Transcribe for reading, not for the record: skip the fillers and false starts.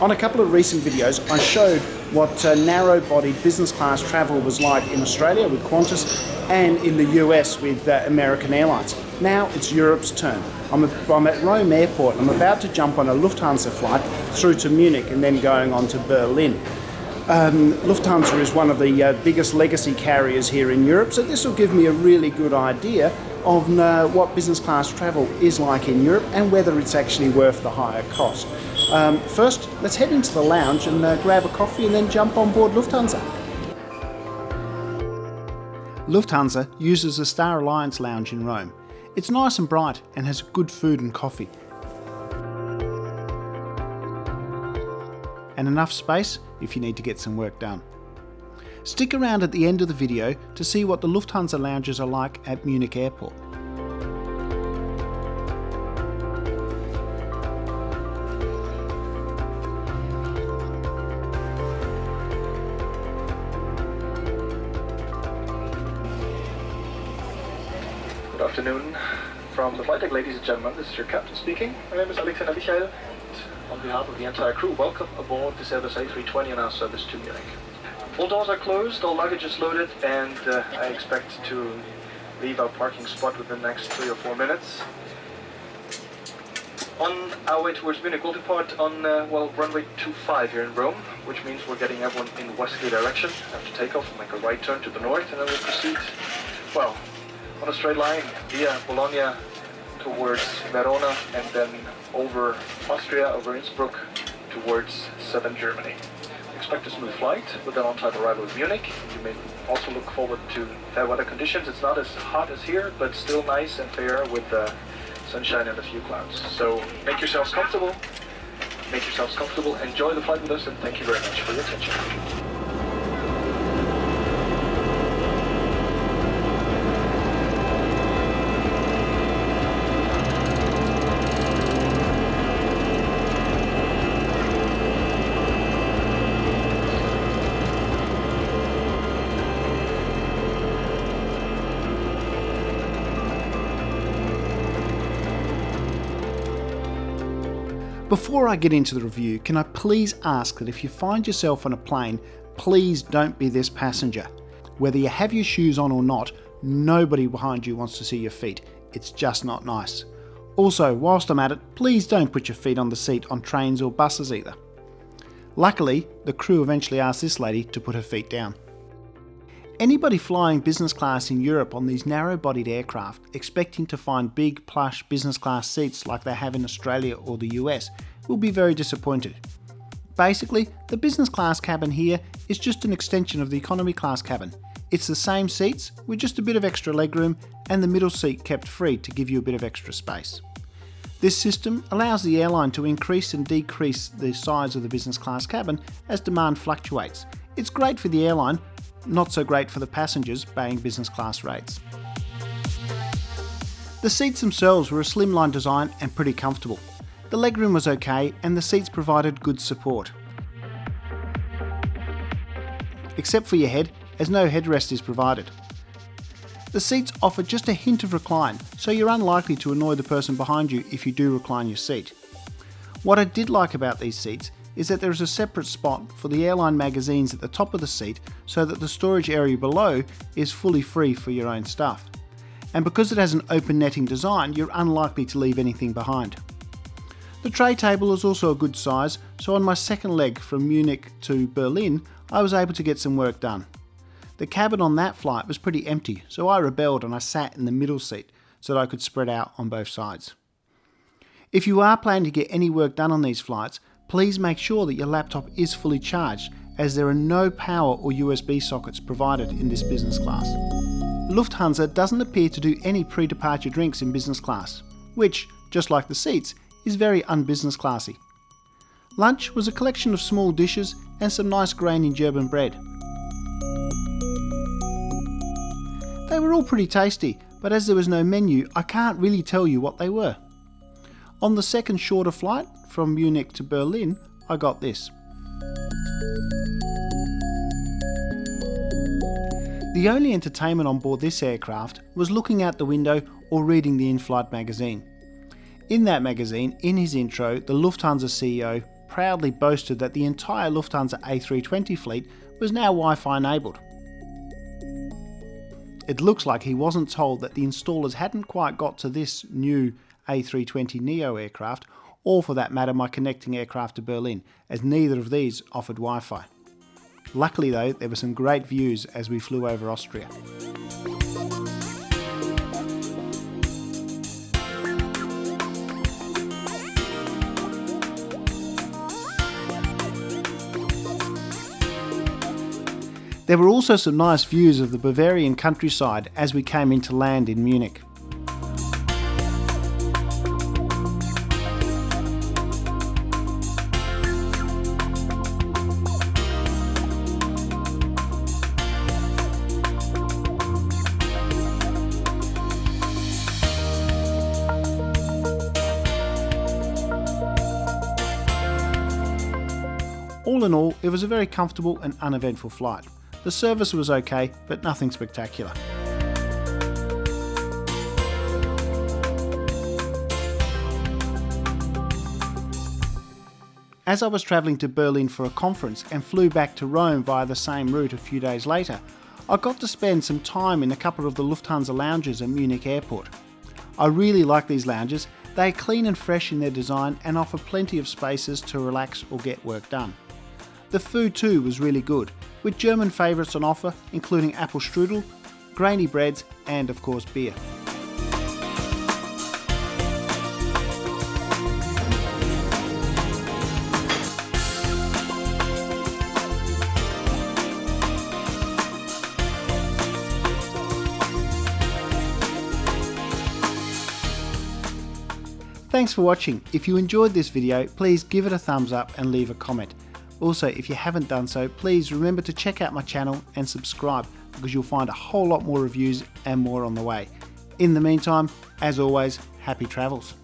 On a couple of recent videos, I showed what narrow-bodied business class travel was like in Australia with Qantas and in the US with American Airlines. Now it's Europe's turn. I'm at Rome Airport. I'm about to jump on a Lufthansa flight through to Munich and then going on to Berlin. Lufthansa is one of the biggest legacy carriers here in Europe, so this will give me a really good idea of what business class travel is like in Europe and whether it's actually worth the higher cost. First, let's head into the lounge and grab a coffee and then jump on board Lufthansa. Lufthansa uses the Star Alliance lounge in Rome. It's nice and bright and has good food and coffee. And enough space if you need to get some work done. Stick around at the end of the video to see what the Lufthansa lounges are like at Munich Airport. Good afternoon from the flight deck, ladies and gentlemen. This is your captain speaking. My name is Alexander Michael. On behalf of the entire crew, welcome aboard this Airbus A320 on our service to Munich. All doors are closed, all luggage is loaded, and I expect to leave our parking spot within the next 3 or 4 minutes. On our way towards Munich, we'll depart on runway 25 here in Rome, which means we're getting everyone in westerly direction. After takeoff, we'll make a right turn to the north, and then we'll proceed, on a straight line via Bologna towards Verona, and then over Austria, over Innsbruck, towards southern Germany. Expect a smooth flight with an on-time arrival in Munich. You may also look forward to fair weather conditions. It's not as hot as here, but still nice and fair with sunshine and a few clouds. So make yourselves comfortable, enjoy the flight with us, and thank you very much for your attention. Before I get into the review, can I please ask that if you find yourself on a plane, please don't be this passenger. Whether you have your shoes on or not, nobody behind you wants to see your feet. It's just not nice. Also, whilst I'm at it, please don't put your feet on the seat on trains or buses either. Luckily, the crew eventually asked this lady to put her feet down. Anybody flying business class in Europe on these narrow-bodied aircraft expecting to find big, plush business class seats like they have in Australia or the US will be very disappointed. Basically, the business class cabin here is just an extension of the economy class cabin. It's the same seats with just a bit of extra legroom and the middle seat kept free to give you a bit of extra space. This system allows the airline to increase and decrease the size of the business class cabin as demand fluctuates. It's great for the airline, not so great for the passengers paying business class rates. The seats themselves were a slimline design and pretty comfortable. The legroom was okay and the seats provided good support. Except for your head, as no headrest is provided. The seats offer just a hint of recline, so you're unlikely to annoy the person behind you if you do recline your seat. What I did like about these seats is that there is a separate spot for the airline magazines at the top of the seat so that the storage area below is fully free for your own stuff. And because it has an open netting design, you're unlikely to leave anything behind. The tray table is also a good size, so on my second leg from Munich to Berlin, I was able to get some work done. The cabin on that flight was pretty empty, so I rebelled and I sat in the middle seat so that I could spread out on both sides. If you are planning to get any work done on these flights, please make sure that your laptop is fully charged, as there are no power or USB sockets provided in this business class. Lufthansa doesn't appear to do any pre-departure drinks in business class, which, just like the seats, is very un-business classy. Lunch was a collection of small dishes and some nice grainy German bread. They were all pretty tasty, but as there was no menu, I can't really tell you what they were. On the second shorter flight, from Munich to Berlin, I got this. The only entertainment on board this aircraft was looking out the window or reading the in-flight magazine. In that magazine, in his intro, the Lufthansa CEO, proudly boasted that the entire Lufthansa A320 fleet was now Wi-Fi enabled. It looks like he wasn't told that the installers hadn't quite got to this new A320neo aircraft, or for that matter my connecting aircraft to Berlin, as neither of these offered Wi-Fi. Luckily though, there were some great views as we flew over Austria. There were also some nice views of the Bavarian countryside as we came into land in Munich. All in all, it was a very comfortable and uneventful flight. The service was okay, but nothing spectacular. As I was travelling to Berlin for a conference and flew back to Rome via the same route a few days later, I got to spend some time in a couple of the Lufthansa lounges at Munich airport. I really like these lounges. They are clean and fresh in their design and offer plenty of spaces to relax or get work done. The food too was really good, with German favourites on offer including apple strudel, grainy breads and of course beer. Thanks for watching. If you enjoyed this video, please give it a thumbs up and leave a comment. Also, if you haven't done so, please remember to check out my channel and subscribe, because you'll find a whole lot more reviews and more on the way. In the meantime, as always, happy travels.